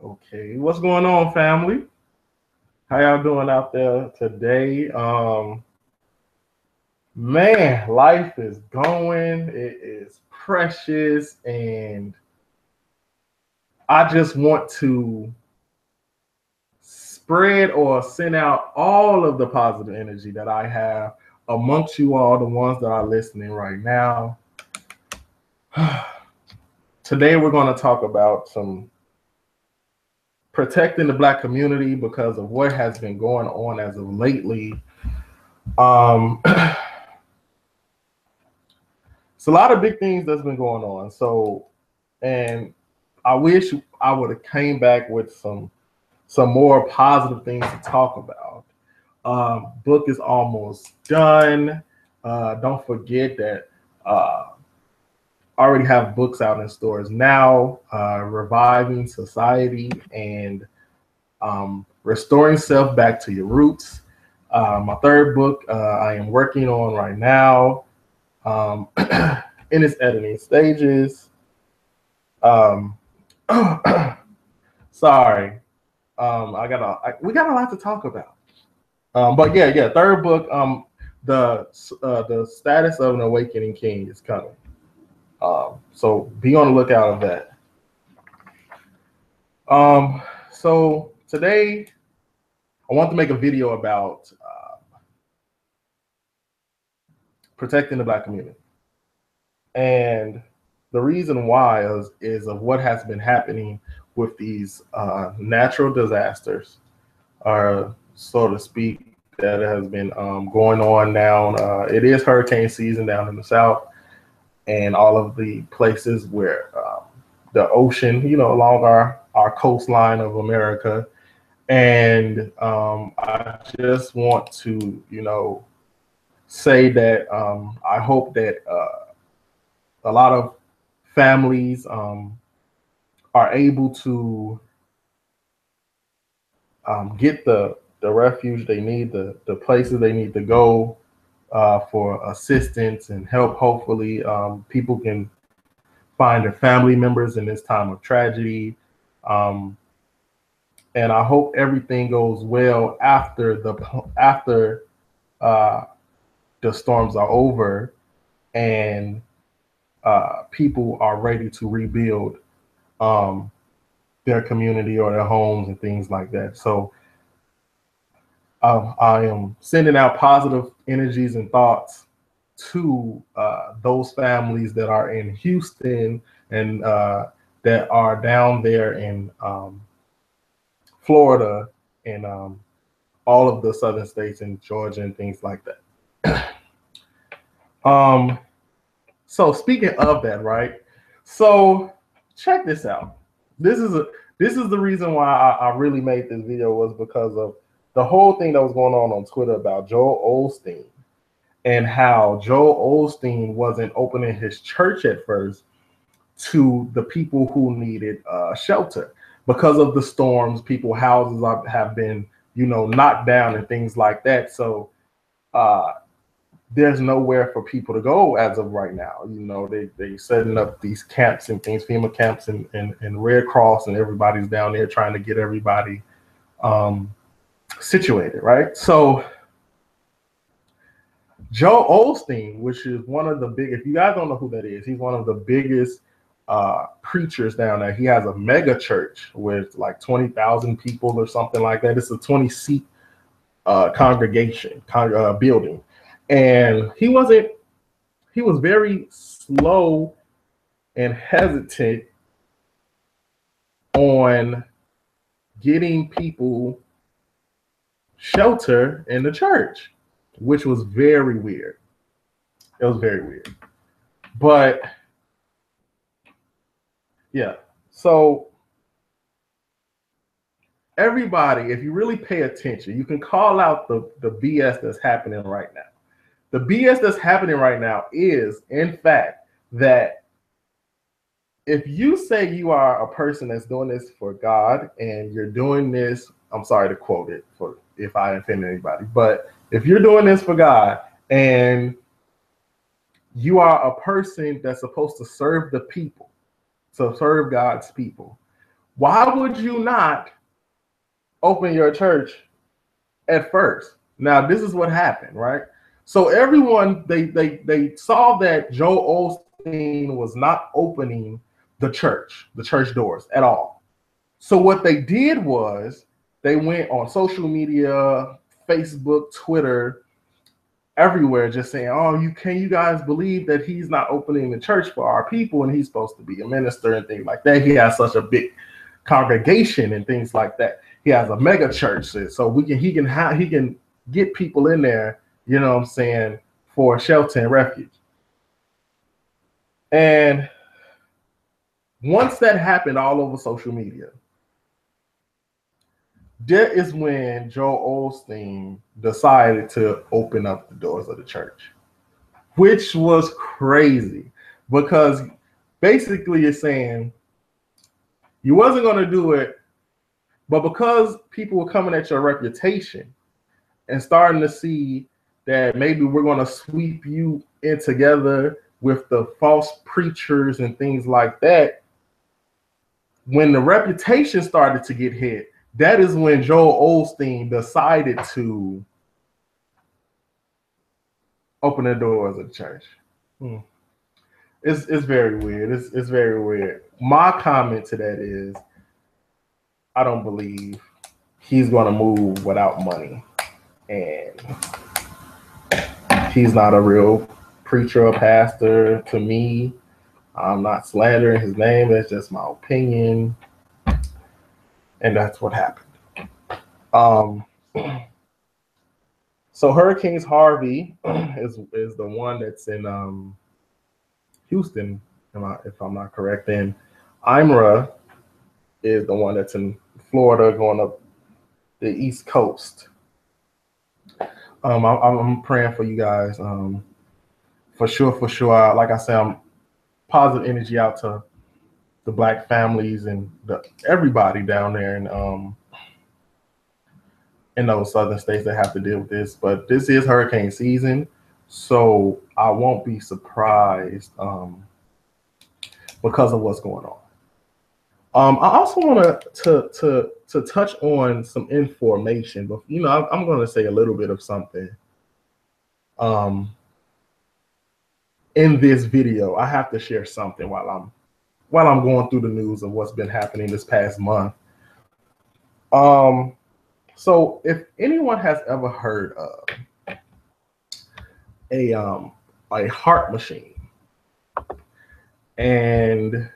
Okay, what's going on, family? How y'all doing out there today? Man, life is going. It is precious, and I just want to spread or send out all of the positive energy that I have amongst you all, the ones that are listening right now. Today, we're going to talk about some protecting the Black community because of what has been going on as of lately. It's a lot of big things that's been going on. So, and I wish I would have came back with some more positive things to talk about. Book is almost done. Don't forget that I already have books out in stores now. Reviving Society and Restoring Self Back to Your Roots. My third book I am working on right now. In its editing stages. Sorry, we got a lot to talk about. But yeah, third book. The Status of an Awakening King is coming. So be on the lookout of that. So today I want to make a video about protecting the Black community. And the reason why is of what has been happening with these natural disasters, or so to speak, that has been going on now. It is hurricane season down in the South, and all of the places where the ocean, along our coastline of America. And I just want to, say that I hope that a lot of families are able to get the refuge they need, the places they need to go for assistance and help. Hopefully, people can find their family members in this time of tragedy. And I hope everything goes well after the storms are over and people are ready to rebuild their community or their homes and things like that. So I am sending out positive energies and thoughts to those families that are in Houston and that are down there in Florida and all of the southern states in Georgia and things like that. So speaking of that, right? So check this out. This is the reason why I really made this video, was because of the whole thing that was going on Twitter about Joel Osteen and how Joel Osteen wasn't opening his church at first to the people who needed shelter because of the storms. People's houses have been, knocked down and things like that. So there's nowhere for people to go as of right now. They setting up these camps and things, FEMA camps and Red Cross, and everybody's down there trying to get everybody situated, right? So Joe Osteen, which is one of the big, if you guys don't know who that is, he's one of the biggest preachers down there. He has a mega church with like 20,000 people or something like that. It's a 20-seat congregation building. And he was very slow and hesitant on getting people shelter in the church, which was very weird. It was very weird. But yeah, so everybody, if you really pay attention, you can call out the BS that's happening right now. The BS that's happening right now is, in fact, that if you say you are a person that's doing this for God and you're doing this, I'm sorry to quote it for if I offend anybody, but if you're doing this for God and you are a person that's supposed to serve the people, so serve God's people, Why would you not open your church at first? Now, this is what happened, right? So everyone, they saw that Joel Osteen was not opening the church doors at all. So what they did was they went on social media, Facebook, Twitter, everywhere, just saying, "Oh, you guys believe that he's not opening the church for our people, and he's supposed to be a minister and things like that. He has such a big congregation and things like that. He has a mega church, so he can get people in there, you know what I'm saying, for shelter and refuge." And once that happened all over social media, that is when Joel Osteen decided to open up the doors of the church, which was crazy because basically it's saying you wasn't going to do it, but because people were coming at your reputation and starting to see that maybe we're going to sweep you in together with the false preachers and things like that, when the reputation started to get hit, that is when Joel Osteen decided to open the doors of the church. It's very weird. It's very weird. My comment to that is, I don't believe he's going to move without money, and he's not a real preacher or pastor to me. I'm not slandering his name. It's just my opinion, and that's what happened. So Hurricane Harvey is the one that's in Houston, if I'm not correct. And Imra is the one that's in Florida, going up the East Coast. I'm praying for you guys. For sure. Like I said, I'm positive energy out to the Black families and everybody down there in those southern states that have to deal with this. But this is hurricane season, so I won't be surprised because of what's going on. I also want to touch on some information, but I'm going to say a little bit of something. In this video, I have to share something while I'm going through the news of what's been happening this past month. So if anyone has ever heard of a heart machine, and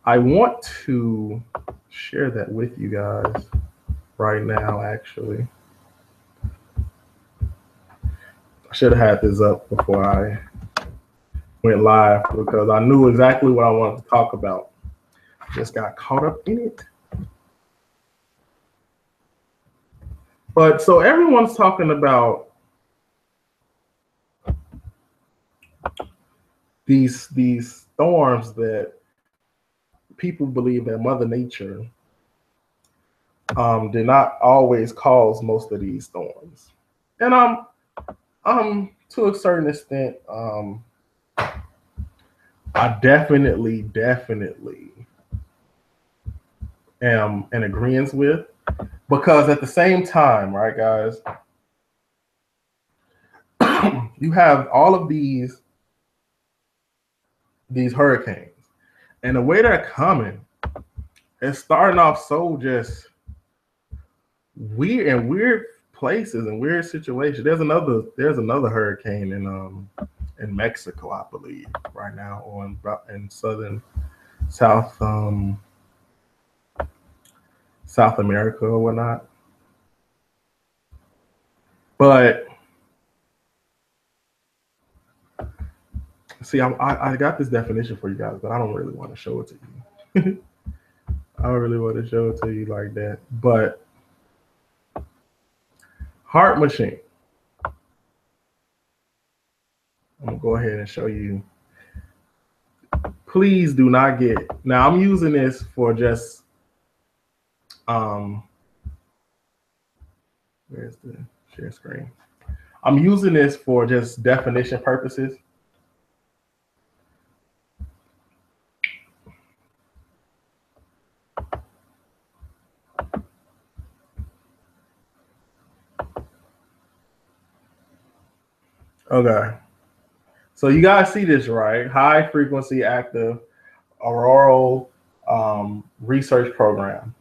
I want to share that with you guys right now. Actually, I should have had this up before I went live because I knew exactly what I wanted to talk about. Just got caught up in it. But so everyone's talking about these storms that people believe that Mother Nature did not always cause most of these storms. And I'm to a certain extent, I definitely am in agreement with, because at the same time, right, guys, you have all of these hurricanes, and the way they're coming, it's starting off so just weird places and weird situations. There's another hurricane in Mexico, I believe, right now, or in South America or whatnot. But see, I got this definition for you guys, but I don't really want to show it to you. I don't really want to show it to you like that. But heart machine. I'm gonna go ahead and show you. Please do not get. Now I'm using this for just where's the share screen? I'm using this for just definition purposes. Okay. So you guys see this, right? High frequency active auroral research program.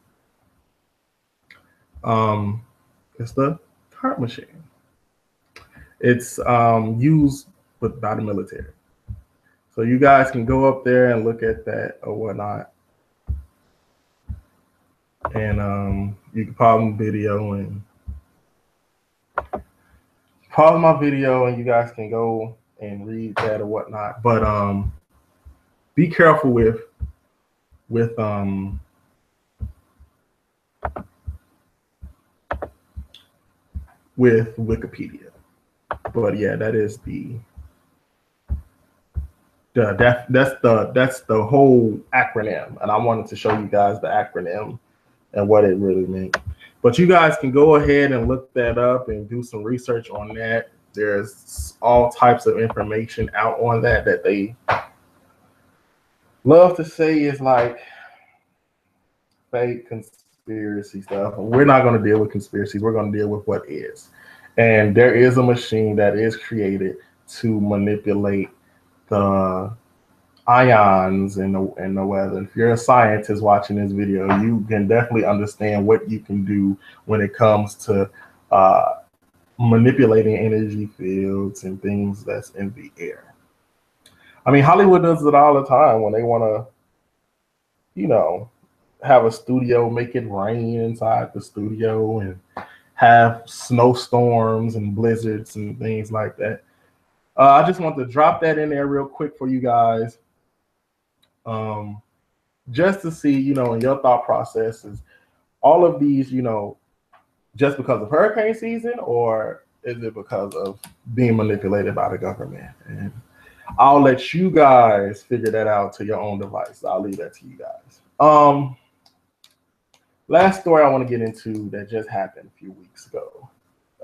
It's the heart machine. It's used by the military. So you guys can go up there and look at that or whatnot. And you can pause my video and you guys can go and read that or whatnot. But be careful with Wikipedia. But yeah, that is that's the whole acronym, and I wanted to show you guys the acronym and what it really means. But you guys can go ahead and look that up and do some research on that. There's all types of information out on that they love to say is like fake conspiracy stuff. We're not going to deal with conspiracies. We're going to deal with what is. And there is a machine that is created to manipulate the ions in the weather. If you're a scientist watching this video, you can definitely understand what you can do when it comes to manipulating energy fields and things that's in the air. I mean, Hollywood does it all the time when they want to, have a studio, make it rain inside the studio and have snowstorms and blizzards and things like that. I just want to drop that in there real quick for you guys. Just to see, in your thought processes, all of these, just because of hurricane season, or is it because of being manipulated by the government? And I'll let you guys figure that out to your own device. I'll leave that to you guys. Last story I want to get into that just happened a few weeks ago.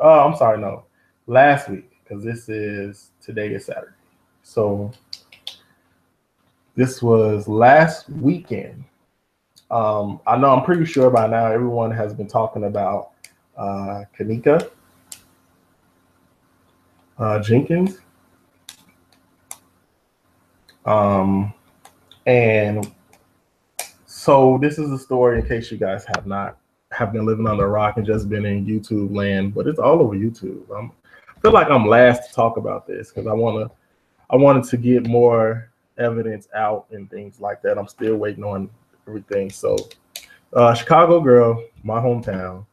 I'm sorry, no, last week, because today is Saturday. So this was last weekend. I know, I'm pretty sure by now everyone has been talking about Kenneka, Jenkins. And so this is a story in case you guys have been living under a rock and just been in YouTube land, but it's all over YouTube. I feel like I'm last to talk about this because I wanted to get more evidence out and things like that. I'm still waiting on everything. So Chicago girl, my hometown,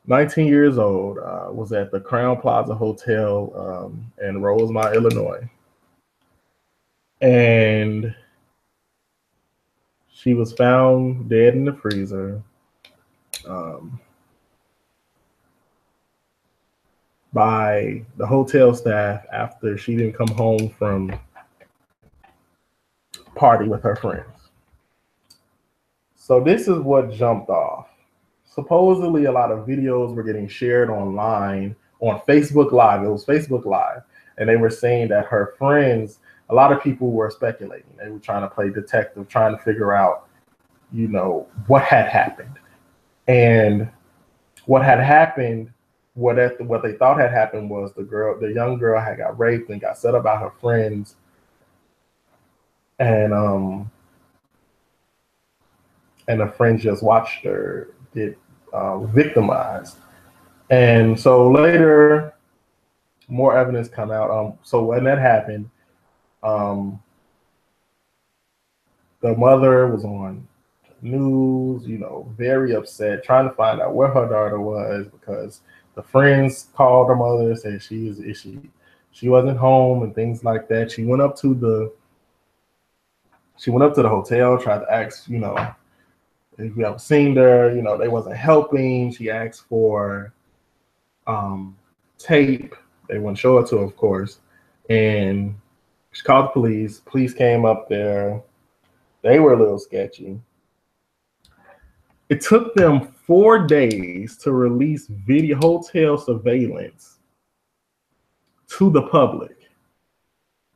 19 years old, was at the Crown Plaza Hotel in Rosemont, Illinois. And she was found dead in the freezer by the hotel staff after she didn't come home from party with her friends. So this is what jumped off. Supposedly a lot of videos were getting shared online on Facebook Live. It was Facebook Live. And they were saying that her friends, a lot of people were speculating. They were trying to play detective, trying to figure out, what had happened. And what had happened, what they thought had happened was the young girl had got raped and got set up by her friends. And the friends just watched her get victimized. And so later, more evidence come out. So when that happened, the mother was on news, very upset, trying to find out where her daughter was because the friends called her mother and said she wasn't home and things like that. She went up to the hotel, tried to ask, if you ever seen her, they wasn't helping. She asked for tape. They wouldn't show it to her, of course. And she called the police. Police came up there. They were a little sketchy. It took them 4 days to release video hotel surveillance to the public,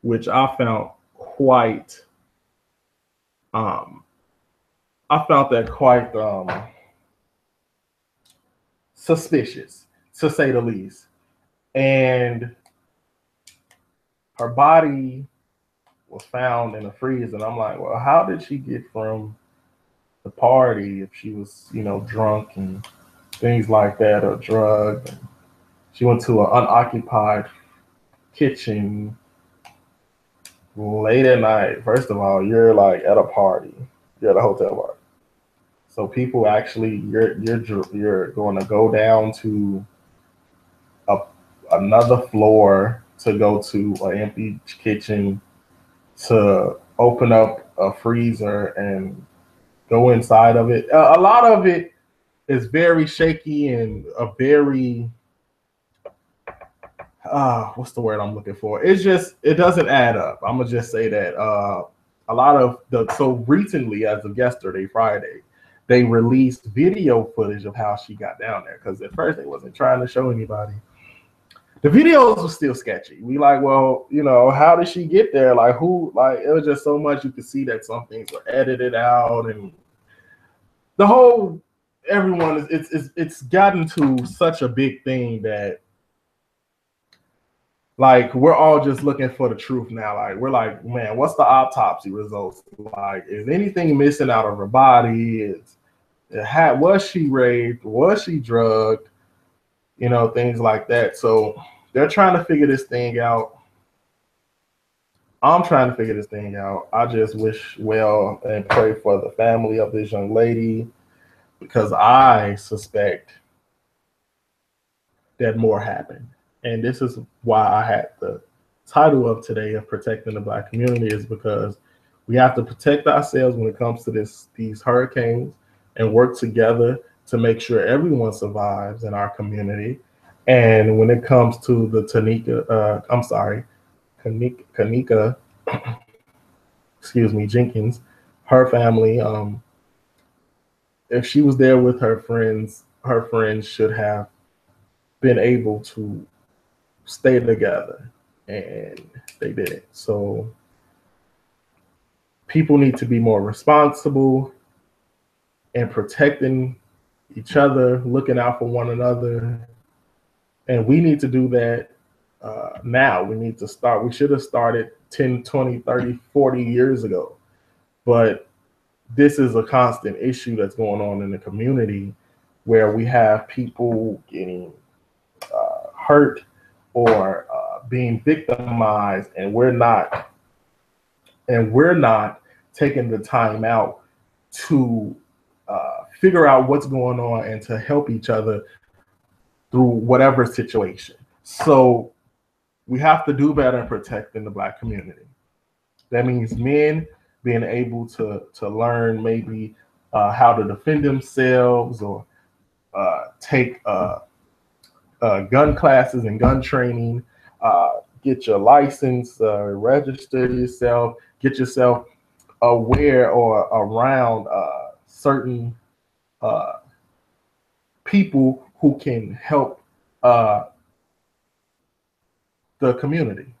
which I found quite suspicious, to say the least. and her body was found in a freeze. And I'm like, well, how did she get from the party if she was, drunk and things like that, or drugged? She went to an unoccupied kitchen late at night. First of all, you're like at a party. You're at a hotel bar. So people actually, you're going to go down to a, another floor to go to an empty kitchen to open up a freezer and go inside of it. A lot of it is very shaky and a very what's the word I'm looking for? It doesn't add up. I'm gonna just say that a lot of so recently, as of yesterday, Friday, they released video footage of how she got down there, because at first they wasn't trying to show anybody. The videos were still sketchy. We like, well, how did she get there? Like who? Like it was just so much you could see that some things were edited out, and the whole everyone it's gotten to such a big thing that like we're all just looking for the truth now. Like we're like, man, what's the autopsy results? Like, is anything missing out of her body? Was she raped? Was she drugged? Things like that. So they're trying to figure this thing out. I'm trying to figure this thing out. I just wish well and pray for the family of this young lady, because I suspect that more happened. And this is why I had the title of today of Protecting the Black Community, is because we have to protect ourselves when it comes to these hurricanes, and work together to make sure everyone survives in our community. And when it comes to the Kenneka, Jenkins, her family, if she was there with her friends should have been able to stay together, and they didn't. So people need to be more responsible and protecting each other, looking out for one another. And we need to do that now. We need to start. We should have started 10, 20, 30, 40 years ago. But this is a constant issue that's going on in the community, where we have people getting hurt or being victimized, and we're not taking the time out to figure out what's going on and to help each other through whatever situation. So we have to do better in protecting the Black community. That means men being able to learn maybe how to defend themselves, or take gun classes and gun training, get your license, register yourself, get yourself aware or around certain people who can help the community.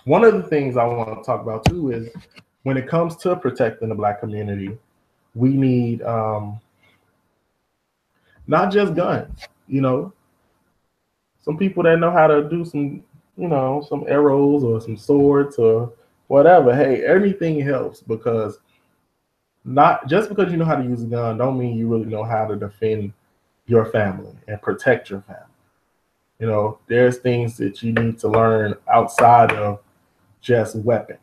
One of the things I want to talk about too is, when it comes to protecting the Black community, we need not just guns. Some people that know how to do some arrows or some swords or whatever. Hey, everything helps, because not just because you know how to use a gun don't mean you really know how to defend your family and protect your family. There's things that you need to learn outside of just weapons.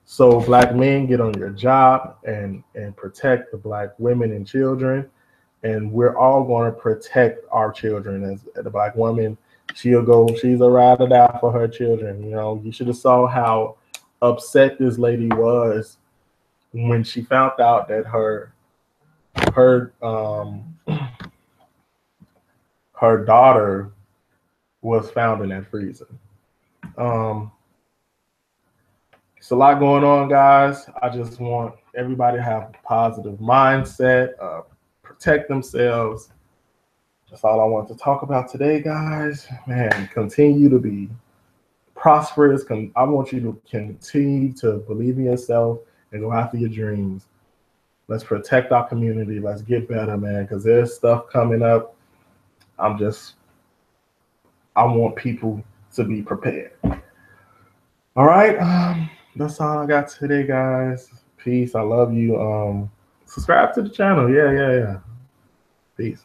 So Black men, get on your job and protect the Black women and children. And we're all going to protect our children. As the Black woman, she's a ride or die for her children. You should have saw how upset this lady was when she found out that her daughter was found in that freezer. It's a lot going on, guys. I just want everybody to have a positive mindset, protect themselves. That's all I want to talk about today, guys. Man, continue to be prosperous. I want you to continue to believe in yourself and go after your dreams. Let's protect our community. Let's get better, man, because there's stuff coming up I want people to be prepared. All right. That's all I got today, guys. Peace. I love you. Subscribe to the channel. Yeah. Peace.